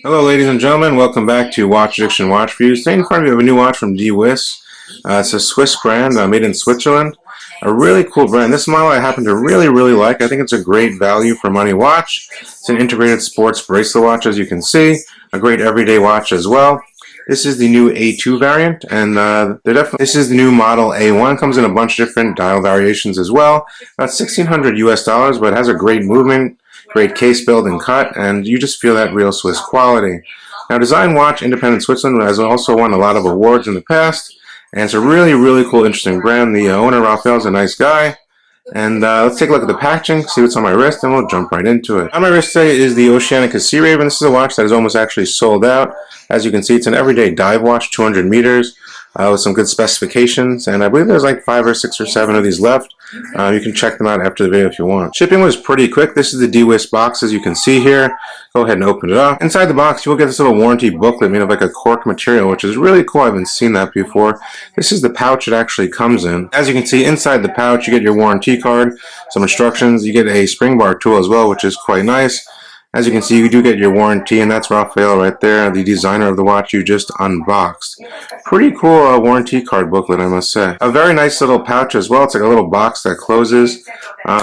Hello ladies and gentlemen, welcome back to Watch Addiction Watch Reviews. Today in front of you we have a new watch from Dwiss. It's a Swiss brand made in Switzerland. A really cool brand. This model I happen to really like. I think it's a great value for money watch. It's an integrated sports bracelet watch, as you can see. A great everyday watch as well. This is the new A2 variant, and this is the new model A1. Comes in a bunch of different dial variations as well. About $1,600 US, but it has a great movement, great case build and cut, and you just feel that real Swiss quality. Now, Design Watch Independent Switzerland has also won a lot of awards in the past, and it's a really cool, interesting brand. The owner, Raphael, is a nice guy. And let's take a look at the packaging, see what's on my wrist, and we'll jump right into it. On my wrist today is the Oceanica Sea Raven. This is a watch that is almost actually sold out. As you can see, it's an everyday dive watch, 200 meters, with some good specifications. And I believe there's like 5 or 6 or 7 of these left. You can check them out after the video if you want. Shipping was pretty quick. This is the Dwiss box, as you can see here. Go ahead and open it up. Inside the box, you will get this little warranty booklet made of like a cork material, which is really cool. I haven't seen that before. This is the pouch it actually comes in. As you can see, inside the pouch, you get your warranty card, some instructions. You get a spring bar tool as well, which is quite nice. As you can see, you do get your warranty, and that's Raphael right there, the designer of the watch you just unboxed. Pretty cool warranty card booklet, I must say. A very nice little pouch as well. It's like a little box that closes.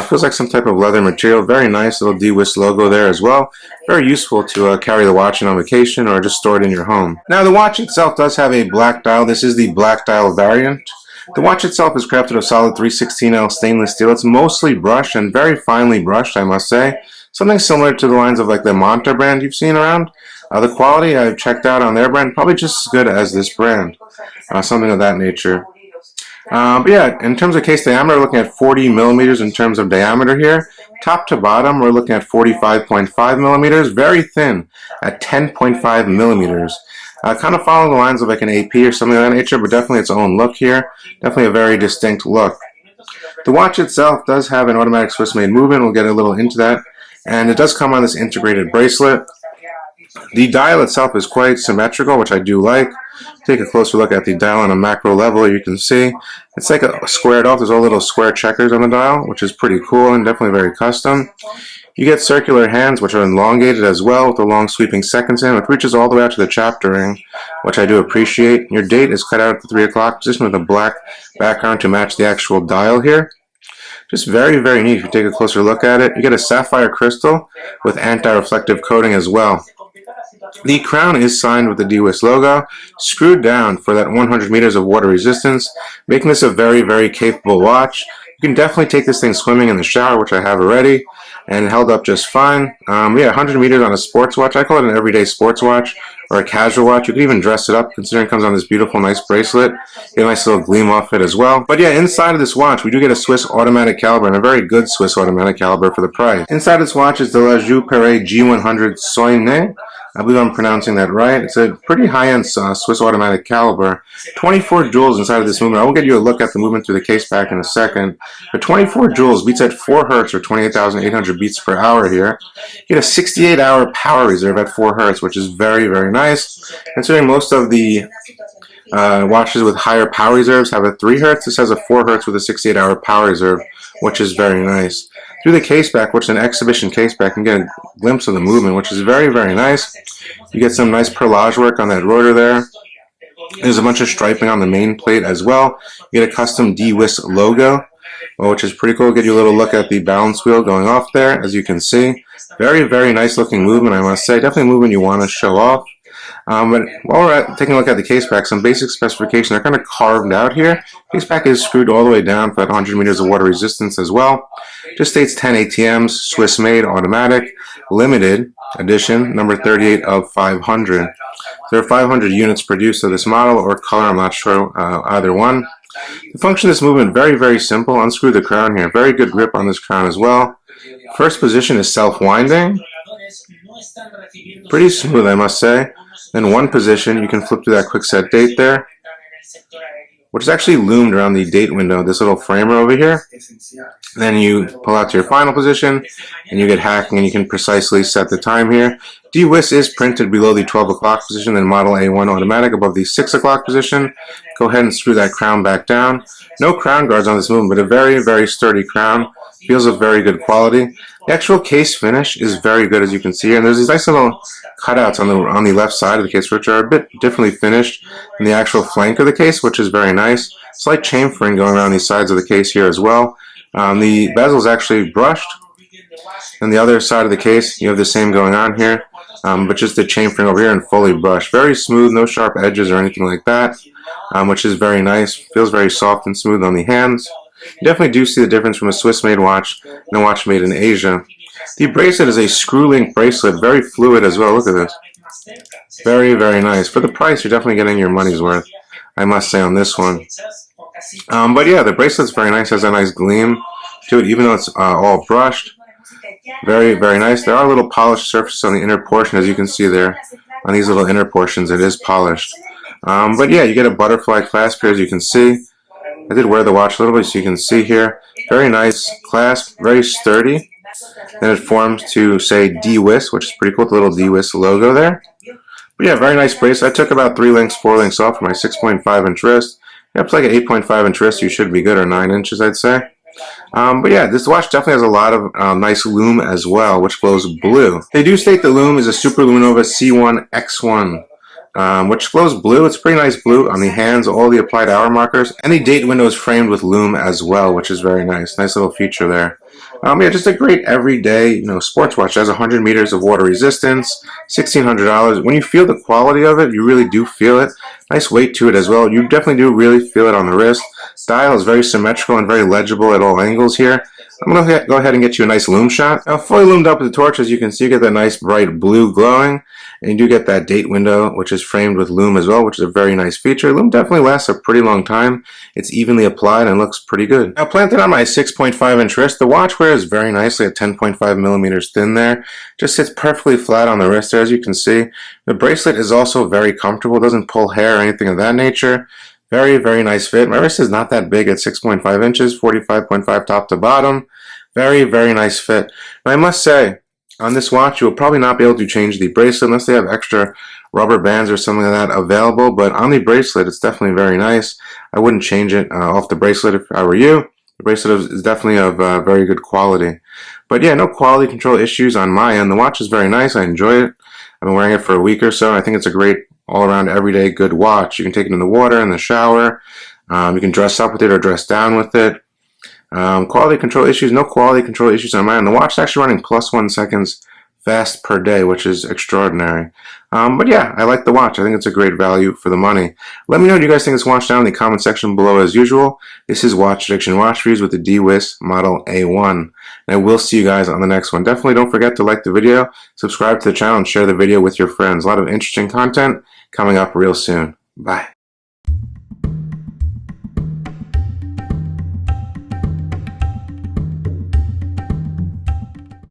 Feels like some type of leather material. Very nice little Dwiss logo there as well. Very useful to carry the watch in on vacation or just store it in your home. Now, the watch itself does have a black dial. This is the black dial variant. The watch itself is crafted of solid 316L stainless steel. It's mostly brushed and very finely brushed, I must say. Something similar to the lines of like the Monta brand you've seen around. The quality I've checked out on their brand, probably just as good as this brand. Something of that nature. But yeah, in terms of case diameter, we're looking at 40 millimeters in terms of diameter here. Top to bottom, we're looking at 45.5 millimeters. Very thin at 10.5 millimeters. Kind of following the lines of like an AP or something of that nature, but definitely its own look here. Definitely a very distinct look. The watch itself does have an automatic Swiss-made movement. We'll get a little into that. And it does come on this integrated bracelet. The dial itself is quite symmetrical, which I do like. Take a closer look at the dial on a macro level. You can see it's like a squared off. There's all little square checkers on the dial, which is pretty cool and definitely very custom. You get circular hands, which are elongated as well, with a long sweeping seconds in, which reaches all the way out to the chapter ring, which I do appreciate. Your date is cut out at the 3 o'clock position with a black background to match the actual dial here. Just very neat if you take a closer look at it. You get a sapphire crystal with anti-reflective coating as well. The crown is signed with the Dwiss logo, screwed down for that 100 meters of water resistance, making this a very capable watch. You can definitely take this thing swimming in the shower, which I have already, and it held up just fine. Yeah, 100 meters on a sports watch. I call it an everyday sports watch or a casual watch. You can even dress it up, considering it comes on this beautiful, nice bracelet. Get a nice little gleam off it as well. But yeah, inside of this watch, we do get a Swiss automatic caliber, and a very good Swiss automatic caliber for the price. Inside this watch is the La Joux-Perret G100 Soigné. I believe I'm pronouncing that right. It's a pretty high-end Swiss automatic caliber. 24 joules inside of this movement. I will get you a look at the movement through the case back in a second. But 24 joules beats at 4 hertz or 28,800 beats per hour here. You get a 68-hour power reserve at 4 hertz, which is very nice. Considering most of the watches with higher power reserves have a 3 hertz, this has a 4 hertz with a 68-hour power reserve, which is very nice. Through the case back, which is an exhibition case back, you can get a glimpse of the movement, which is very nice. You get some nice perlage work on that rotor there. There's a bunch of striping on the main plate as well. You get a custom Dwiss logo, which is pretty cool. Get you a little look at the balance wheel going off there, as you can see. Very nice looking movement, I must say. Definitely a movement you want to show off. But while we're taking a look at the case pack, some basic specifications are kind of carved out here. Case pack is screwed all the way down for that 100 meters of water resistance as well. Just states 10 ATMs, Swiss made, automatic, limited edition, number 38 of 500. There are 500 units produced of this model or color, I'm not sure either one. The function of this movement, very simple. Unscrew the crown here. Very good grip on this crown as well. First position is self-winding. Pretty smooth, I must say. Then one position, you can flip to that quick set date there, which is actually loomed around the date window, this little framer over here. Then you pull out to your final position, and you get hacking, and you can precisely set the time here. Dwiss is printed below the 12 o'clock position, then model A1 automatic above the 6 o'clock position. Go ahead and screw that crown back down. No crown guards on this movement, but a very sturdy crown. Feels of very good quality. The actual case finish is very good, as you can see here, and there's these nice little cutouts on the left side of the case, which are a bit differently finished than the actual flank of the case, which is very nice. Slight chamfering going around these sides of the case here as well. The bezel is actually brushed, and the other side of the case, you have the same going on here, but just the chamfering over here and fully brushed. Very smooth, no sharp edges or anything like that, which is very nice. Feels very soft and smooth on the hands. You definitely do see the difference from a Swiss-made watch and a watch made in Asia. The bracelet is a screw-link bracelet, very fluid as well. Look at this. Very, very nice. For the price, you're definitely getting your money's worth, I must say, on this one. But yeah, the bracelet's very nice. Has a nice gleam to it, even though it's all brushed. Very, very nice. There are little polished surfaces on the inner portion, as you can see there. On these little inner portions, it is polished. But yeah, you get a butterfly clasp here, as you can see. I did wear the watch a little bit, so you can see here. Very nice clasp, very sturdy. Then it forms to say Dwiss, which is pretty cool, the little Dwiss logo there. But yeah, very nice bracelet. I took about 3 links, 4 links off for my 6.5 inch wrist. Yeah, it's like an 8.5 inch wrist, you should be good, or 9 inches, I'd say. But yeah, this watch definitely has a lot of nice lume as well, which glows blue. They do state the lume is a Super Luminova C1 X1, which glows blue. It's pretty nice blue on the hands, all the applied hour markers, and the date window is framed with lume as well, which is very nice. Nice little feature there. Yeah, just a great everyday, sports watch. It has 100 meters of water resistance, $1,600. When you feel the quality of it, you really do feel it. Nice weight to it as well. You definitely do really feel it on the wrist. Dial is very symmetrical and very legible at all angles here. I'm going to go ahead and get you a nice lume shot. Now, fully loomed up with the torch, as you can see, you get that nice bright blue glowing. And you do get that date window, which is framed with lume as well, which is a very nice feature. Lume definitely lasts a pretty long time. It's evenly applied and looks pretty good. Now, planted on my 6.5 inch wrist, the watch wears very nicely at 10.5 millimeters thin there. Just sits perfectly flat on the wrist there, as you can see. The bracelet is also very comfortable. It doesn't pull hair or anything of that nature. Very, very nice fit. My wrist is not that big at 6.5 inches, 45.5 top to bottom. Very, very nice fit. Now, I must say, on this watch, you will probably not be able to change the bracelet unless they have extra rubber bands or something like that available, but on the bracelet, it's definitely very nice. I wouldn't change it off the bracelet if I were you. The bracelet is definitely of very good quality. But yeah, no quality control issues on my end. The watch is very nice. I enjoy it. I've been wearing it for a week or so. I think it's a great all-around everyday good watch. You can take it in the water, in the shower. You can dress up with it or dress down with it. Quality control issues, no quality control issues on mine. The watch is actually running +1 seconds fast per day, which is extraordinary. But yeah, I like the watch. I think it's a great value for the money. Let me know what you guys think of this watch down in the comment section below as usual. This is Watch Addiction Watch Reviews with the Dwiss Model A1. And I will see you guys on the next one. Definitely don't forget to like the video, subscribe to the channel, and share the video with your friends. A lot of interesting content coming up real soon. Bye.